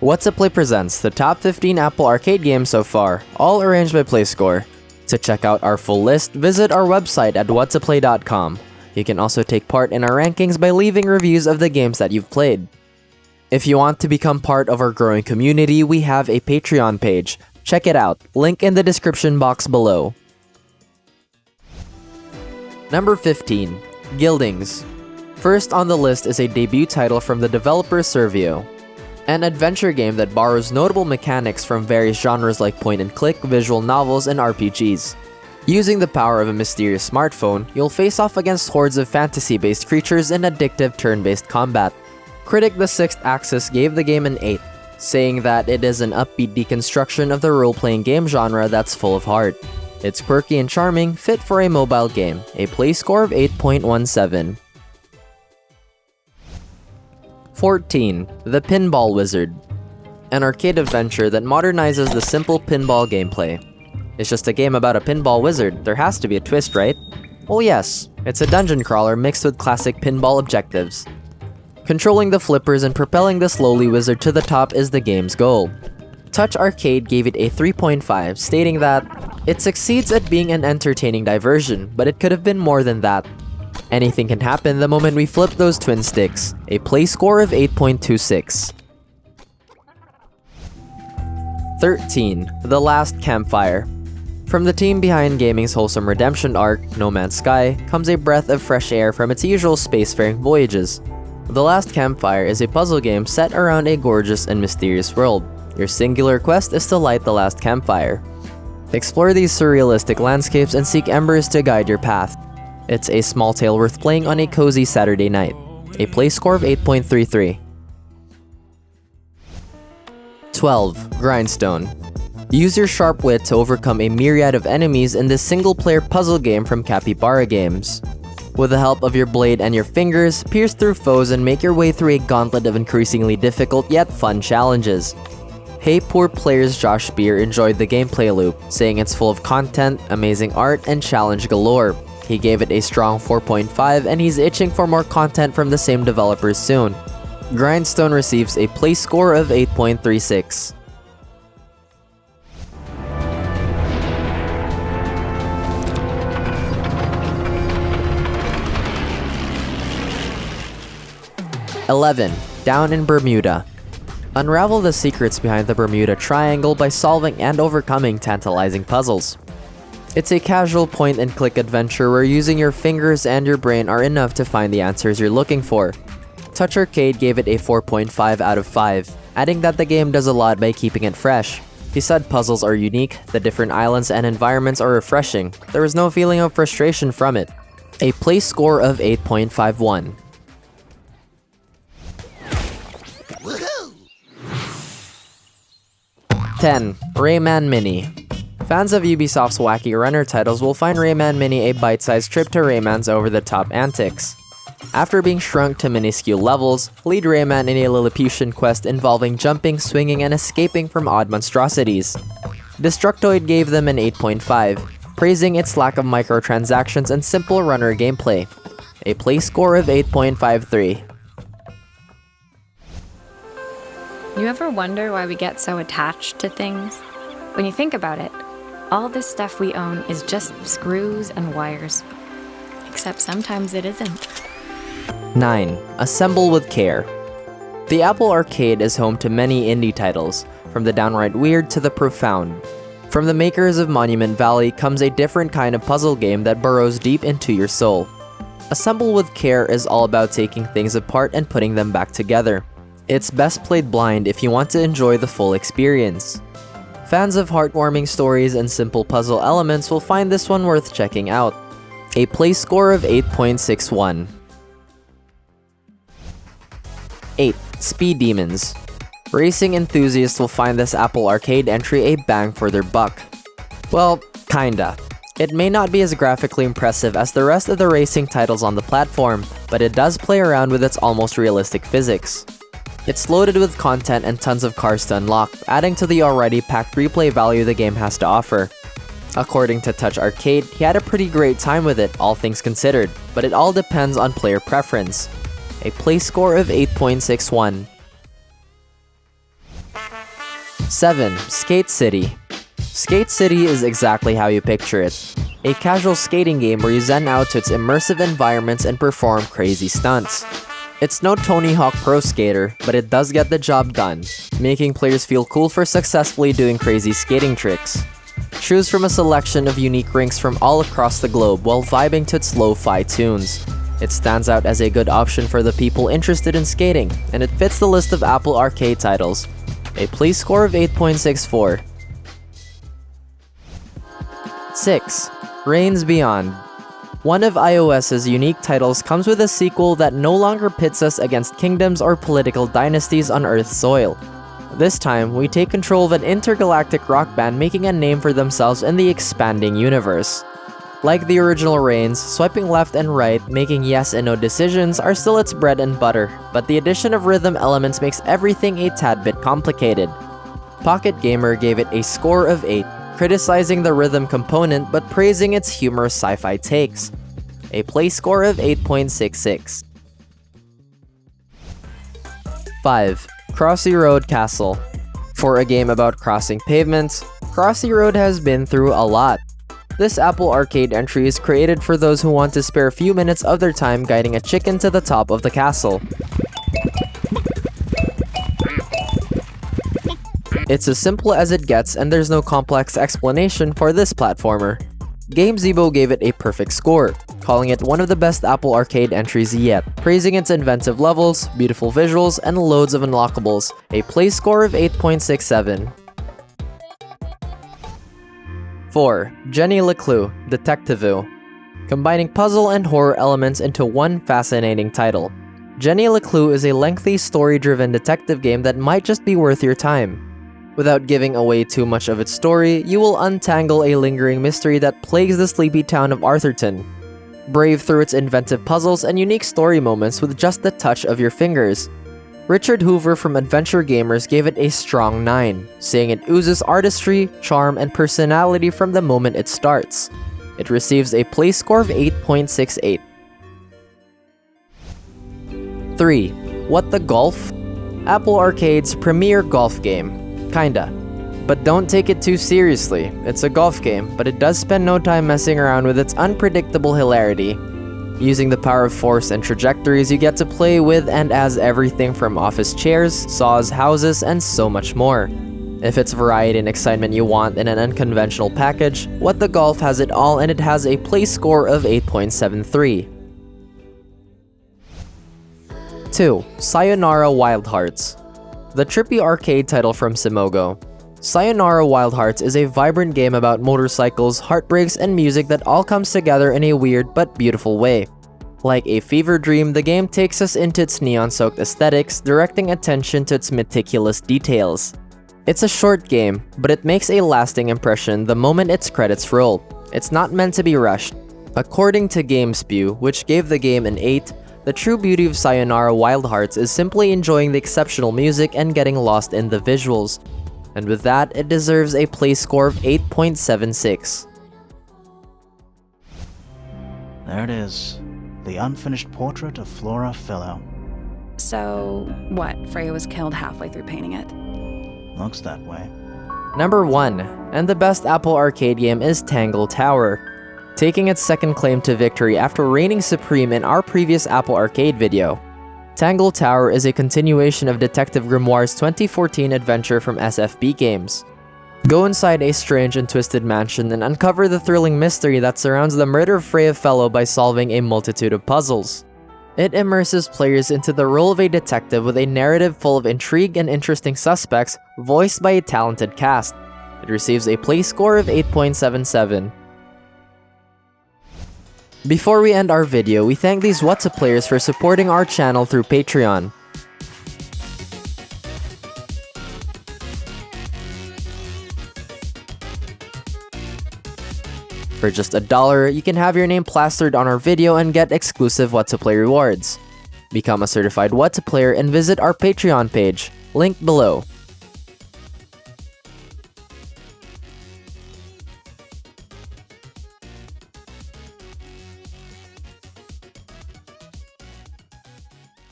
What's Up Play presents the top 15 Apple Arcade games so far, all arranged by PlayScore. To check out our full list, visit our website at whatsaplay.com. You can also take part in our rankings by leaving reviews of the games that you've played. If you want to become part of our growing community, we have a Patreon page. Check it out, link in the description box below. Number 15. Guildings. First on the list is a debut title from the developer Servio, an adventure game that borrows notable mechanics from various genres like point-and-click, visual novels, and RPGs. Using the power of a mysterious smartphone, you'll face off against hordes of fantasy-based creatures in addictive turn-based combat. Critic The Sixth Axis gave the game an 8, saying that it is an upbeat deconstruction of the role-playing game genre that's full of heart. It's quirky and charming, fit for a mobile game, a play score of 8.17. 14. The Pinball Wizard. An arcade adventure that modernizes the simple pinball gameplay. It's just a game about a pinball wizard, there has to be a twist, right? Well yes, it's a dungeon crawler mixed with classic pinball objectives. Controlling the flippers and propelling the slowly wizard to the top is the game's goal. Touch Arcade gave it a 3.5, stating that it succeeds at being an entertaining diversion, but it could have been more than that. Anything can happen the moment we flip those twin sticks, a play score of 8.26. 13. The Last Campfire. From the team behind gaming's wholesome redemption arc, No Man's Sky, comes a breath of fresh air from its usual spacefaring voyages. The Last Campfire is a puzzle game set around a gorgeous and mysterious world. Your singular quest is to light the last campfire. Explore these surrealistic landscapes and seek embers to guide your path. It's a small tale worth playing on a cozy Saturday night. A play score of 8.33. 12. Grindstone. Use your sharp wit to overcome a myriad of enemies in this single-player puzzle game from Capybara Games. With the help of your blade and your fingers, pierce through foes and make your way through a gauntlet of increasingly difficult yet fun challenges. Hey Poor Players Josh Spear enjoyed the gameplay loop, saying it's full of content, amazing art, and challenge galore. He gave it a strong 4.5 and he's itching for more content from the same developers soon. Grindstone receives a play score of 8.36. 11. Down in Bermuda. Unravel the secrets behind the Bermuda Triangle by solving and overcoming tantalizing puzzles. It's a casual point-and-click adventure where using your fingers and your brain are enough to find the answers you're looking for. Touch Arcade gave it a 4.5 out of 5, adding that the game does a lot by keeping it fresh. He said puzzles are unique, the different islands and environments are refreshing, there was no feeling of frustration from it. A play score of 8.51. 10. Rayman Mini. Fans of Ubisoft's wacky runner titles will find Rayman Mini a bite-sized trip to Rayman's over-the-top antics. After being shrunk to minuscule levels, lead Rayman in a Lilliputian quest involving jumping, swinging, and escaping from odd monstrosities. Destructoid gave them an 8.5, praising its lack of microtransactions and simple runner gameplay. A play score of 8.53. You ever wonder why we get so attached to things? When you think about it, all this stuff we own is just screws and wires. Except sometimes it isn't. 9. Assemble with Care. The Apple Arcade is home to many indie titles, from the downright weird to the profound. From the makers of Monument Valley comes a different kind of puzzle game that burrows deep into your soul. Assemble with Care is all about taking things apart and putting them back together. It's best played blind if you want to enjoy the full experience. Fans of heartwarming stories and simple puzzle elements will find this one worth checking out. A play score of 8.61. 8. Speed Demons. Racing enthusiasts will find this Apple Arcade entry a bang for their buck. Well, kinda. It may not be as graphically impressive as the rest of the racing titles on the platform, but it does play around with its almost realistic physics. It's loaded with content and tons of cars to unlock, adding to the already packed replay value the game has to offer. According to Touch Arcade, he had a pretty great time with it, all things considered, but it all depends on player preference. A play score of 8.61. 7. Skate City. Skate City is exactly how you picture it. A casual skating game where you zen out to its immersive environments and perform crazy stunts. It's no Tony Hawk Pro Skater, but it does get the job done, making players feel cool for successfully doing crazy skating tricks. Choose from a selection of unique rinks from all across the globe while vibing to its lo-fi tunes. It stands out as a good option for the people interested in skating, and it fits the list of Apple Arcade titles. A play score of 8.64. 6. Reigns Beyond. One of iOS's unique titles comes with a sequel that no longer pits us against kingdoms or political dynasties on Earth's soil. This time, we take control of an intergalactic rock band making a name for themselves in the expanding universe. Like the original Reigns, swiping left and right, making yes and no decisions are still its bread and butter, but the addition of rhythm elements makes everything a tad bit complicated. Pocket Gamer gave it a score of 8, criticizing the rhythm component but praising its humorous sci-fi takes. A play score of 8.66. 5. Crossy Road Castle. For a game about crossing pavements, Crossy Road has been through a lot. This Apple Arcade entry is created for those who want to spare a few minutes of their time guiding a chicken to the top of the castle. It's as simple as it gets, and there's no complex explanation for this platformer. GameZebo gave it a perfect score, calling it one of the best Apple Arcade entries yet, praising its inventive levels, beautiful visuals, and loads of unlockables, a play score of 8.67. 4. Jenny LeClue, Detectiveville. Combining puzzle and horror elements into one fascinating title. Jenny LeClue is a lengthy, story-driven detective game that might just be worth your time. Without giving away too much of its story, you will untangle a lingering mystery that plagues the sleepy town of Arthurton. Brave through its inventive puzzles and unique story moments with just the touch of your fingers. Richard Hoover from Adventure Gamers gave it a strong 9, saying it oozes artistry, charm, and personality from the moment it starts. It receives a play score of 8.68. 3. What the Golf? Apple Arcade's premier golf game. Kinda. But don't take it too seriously. It's a golf game, but it does spend no time messing around with its unpredictable hilarity. Using the power of force and trajectories, you get to play with and as everything from office chairs, saws, houses, and so much more. If it's variety and excitement you want in an unconventional package, What the Golf has it all, and it has a play score of 8.73. 2. Sayonara Wild Hearts. The trippy arcade title from Simogo. Sayonara Wild Hearts is a vibrant game about motorcycles, heartbreaks, and music that all comes together in a weird but beautiful way. Like a fever dream, the game takes us into its neon-soaked aesthetics, directing attention to its meticulous details. It's a short game, but it makes a lasting impression the moment its credits roll. It's not meant to be rushed. According to GameSpew, which gave the game an 8, the true beauty of Sayonara Wild Hearts is simply enjoying the exceptional music and getting lost in the visuals. And with that, it deserves a play score of 8.76. There it is. The unfinished portrait of Flora Philo. So, what? Freya was killed halfway through painting it? Looks that way. Number 1, and the best Apple Arcade game is Tangle Tower, taking its second claim to victory after reigning supreme in our previous Apple Arcade video. Tangle Tower is a continuation of Detective Grimoire's 2014 adventure from SFB Games. Go inside a strange and twisted mansion and uncover the thrilling mystery that surrounds the murder of Freya Fellow by solving a multitude of puzzles. It immerses players into the role of a detective with a narrative full of intrigue and interesting suspects, voiced by a talented cast. It receives a play score of 8.77. Before we end our video, we thank these What's-Up players for supporting our channel through Patreon. For just $1, you can have your name plastered on our video and get exclusive What's-Up Play rewards. Become a certified What's-Up player and visit our Patreon page, link below.